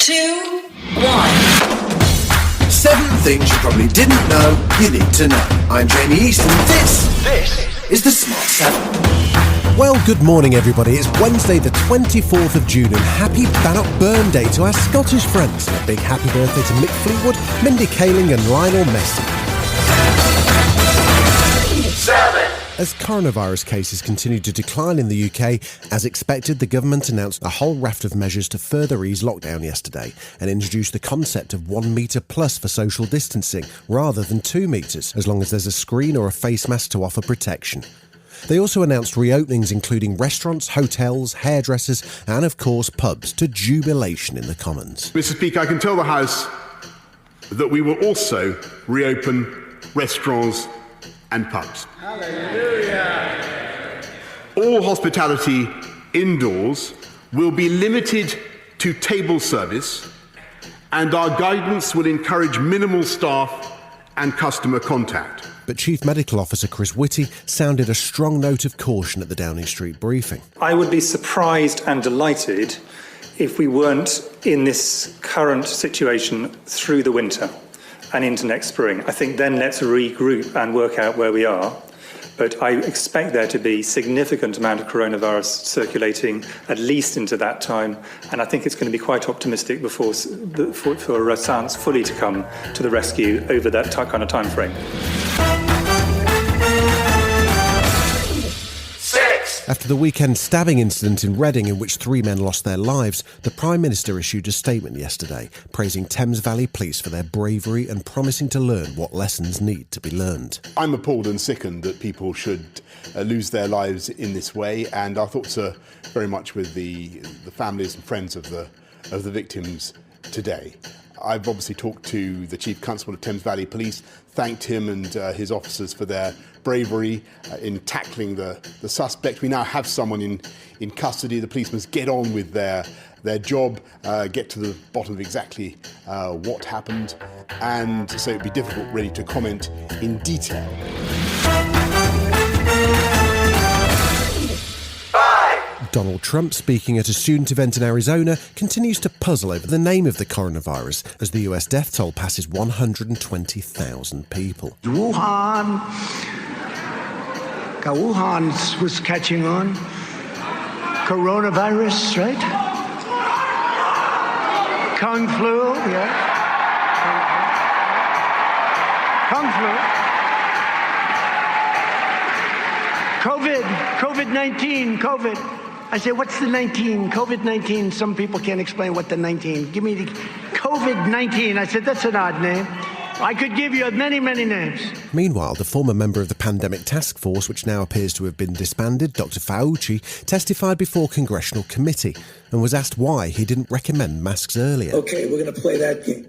2, 1. 7 things you probably didn't know you need to know. I'm Jamie East and this is the Smart 7. Well, good morning everybody. It's Wednesday the 24th of June and happy Bannock Burn Day to our Scottish friends. And a big happy birthday to Mick Fleetwood, Mindy Kaling and Lionel Messi. 7. As coronavirus cases continue to decline in the UK, as expected, the government announced a whole raft of measures to further ease lockdown yesterday and introduced the concept of 1 metre plus for social distancing rather than 2 metres, as long as there's a screen or a face mask to offer protection. They also announced reopenings including restaurants, hotels, hairdressers and, of course, pubs to jubilation in the Commons. Mr. Speaker, I can tell the House that we will also reopen restaurants and pubs. Hallelujah! All hospitality indoors will be limited to table service, and our guidance will encourage minimal staff and customer contact. But Chief Medical Officer Chris Whitty sounded a strong note of caution at the Downing Street briefing. I would be surprised and delighted if we weren't in this current situation through the winter and into next spring. I think then let's regroup and work out where we are. But I expect there to be significant amount of coronavirus circulating at least into that time, and I think it's going to be quite optimistic for science fully to come to the rescue over that kind of time frame. After the weekend stabbing incident in Reading in which 3 men lost their lives, the Prime Minister issued a statement yesterday praising Thames Valley Police for their bravery and promising to learn what lessons need to be learned. I'm appalled and sickened that people should lose their lives in this way, and our thoughts are very much with the families and friends of the victims today. I've obviously talked to the Chief Constable of Thames Valley Police, thanked him and his officers for their bravery in tackling the suspect. We now have someone in custody. The police must get on with their job, get to the bottom of exactly what happened, and so it'd be difficult really to comment in detail. Donald Trump, speaking at a student event in Arizona, continues to puzzle over the name of the coronavirus as the US death toll passes 120,000 people. Wuhan was catching on. Coronavirus, right? Kung flu, yeah. Kung flu. COVID-19, COVID. I say, what's the 19? COVID-19. Some people can't explain what the 19. Give me the COVID-19. I said, that's an odd name. I could give you many, many names. Meanwhile, the former member of the Pandemic Task Force, which now appears to have been disbanded, Dr. Fauci, testified before a congressional committee and was asked why he didn't recommend masks earlier. Okay, we're going to play that game.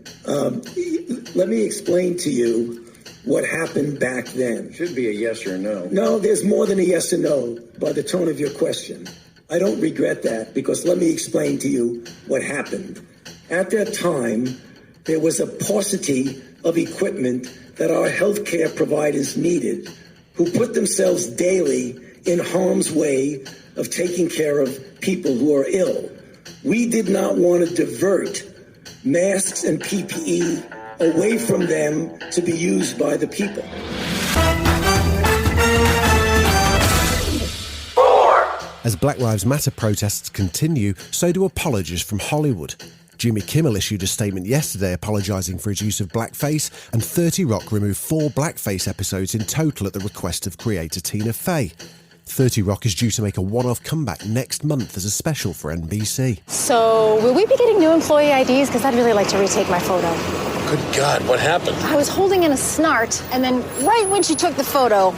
Let me explain to you what happened back then. Should be a yes or no. No, there's more than a yes or no by the tone of your question. I don't regret that because let me explain to you what happened. At that time, there was a paucity of equipment that our healthcare providers needed, who put themselves daily in harm's way of taking care of people who are ill. We did not want to divert masks and PPE away from them to be used by the people. 4. As Black Lives Matter protests continue, so do apologies from Hollywood. Jimmy Kimmel issued a statement yesterday apologising for his use of blackface, and 30 Rock removed 4 blackface episodes in total at the request of creator Tina Fey. 30 Rock is due to make a one-off comeback next month as a special for NBC. So, will we be getting new employee IDs? Because I'd really like to retake my photo. Good God, what happened? I was holding in a snart, and then right when she took the photo...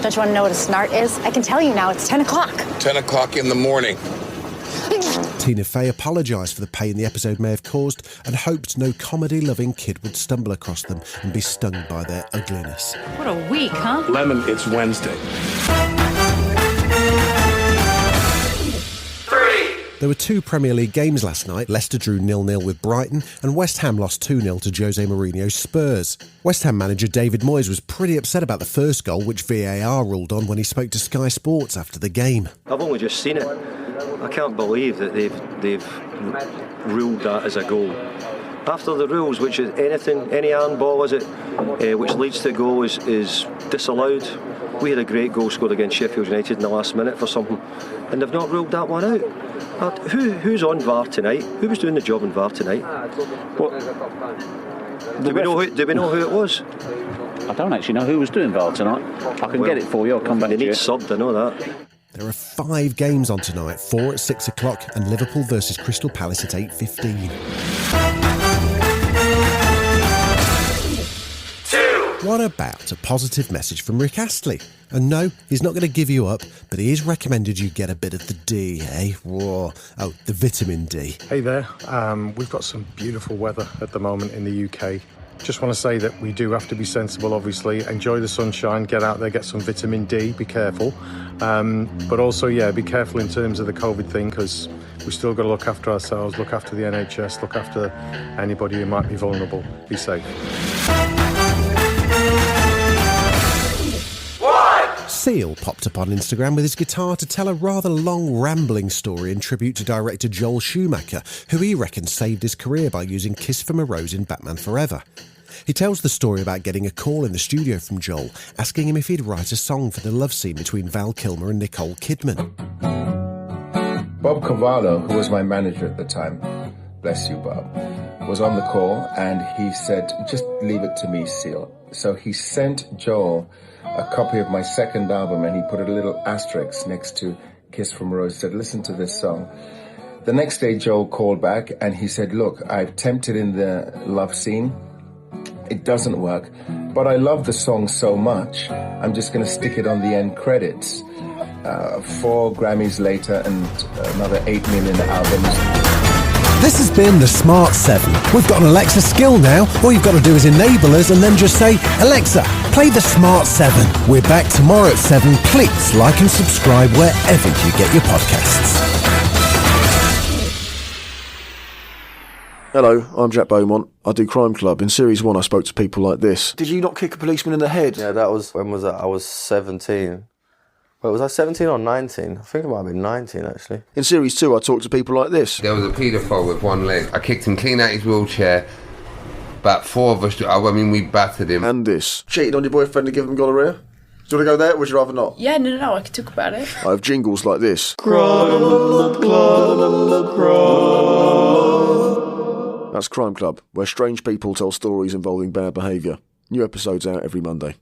Don't you want to know what a snart is? I can tell you now, it's 10 o'clock. 10 o'clock in the morning. Tina Fey apologised for the pain the episode may have caused and hoped no comedy-loving kid would stumble across them and be stung by their ugliness. What a week, huh? Lemon, it's Wednesday. 3. There were 2 Premier League games last night. Leicester drew 0-0 with Brighton and West Ham lost 2-0 to Jose Mourinho's Spurs. West Ham manager David Moyes was pretty upset about the first goal, which VAR ruled on when he spoke to Sky Sports after the game. I've only just seen it. I can't believe that they've ruled that as a goal. After the rules, which is any handball, is it, which leads to a goal is disallowed. We had a great goal scored against Sheffield United in the last minute for something, and they've not ruled that one out. Who's on VAR tonight? Who was doing the job on VAR tonight? Do we know who it was? I don't actually know who was doing VAR tonight. I can get it for you. I'll come back to you. They need subbed, I know that. There are 5 games on tonight, 4 at 6 o'clock and Liverpool versus Crystal Palace at 8:15. What about a positive message from Rick Astley? And no, he's not going to give you up, but he has recommended you get a bit of the D, eh? Whoa. Oh, the vitamin D. Hey there. We've got some beautiful weather at the moment in the UK. Just want to say that we do have to be sensible, obviously. Enjoy the sunshine, get out there, get some vitamin D, be careful. But also, be careful in terms of the COVID thing, because we've still got to look after ourselves, look after the NHS, look after anybody who might be vulnerable. Be safe. Seal popped up on Instagram with his guitar to tell a rather long, rambling story in tribute to director Joel Schumacher, who he reckons saved his career by using Kiss from a Rose in Batman Forever. He tells the story about getting a call in the studio from Joel, asking him if he'd write a song for the love scene between Val Kilmer and Nicole Kidman. Bob Cavallo, who was my manager at the time, bless you, Bob, was on the call and he said, just leave it to me, Seal. So he sent Joel a copy of my second album and he put a little asterisk next to Kiss from a Rose, said, listen to this song. The next day, Joel called back and he said, look, I've attempted in the love scene. It doesn't work, but I love the song so much, I'm just going to stick it on the end credits. 4 Grammys later and another 8 million albums. This has been the Smart 7. We've got an Alexa skill now. All you've got to do is enable us and then just say, Alexa, play the Smart 7. We're back tomorrow at 7. Please like and subscribe wherever you get your podcasts. Hello, I'm Jack Beaumont. I do Crime Club. In Series 1, I spoke to people like this. Did you not kick a policeman in the head? Yeah, when was that? I was 17. Wait, was I 17 or 19? I think it might have been 19, actually. In Series 2, I talked to people like this. There was a paedophile with one leg. I kicked him clean out his wheelchair. About 4 of us, we battered him. And this. Cheated on your boyfriend and give him gonorrhea? Do you want to go there, or would you rather not? Yeah, no, I could talk about it. I have jingles like this. That's Crime Club, where strange people tell stories involving bad behaviour. New episodes out every Monday.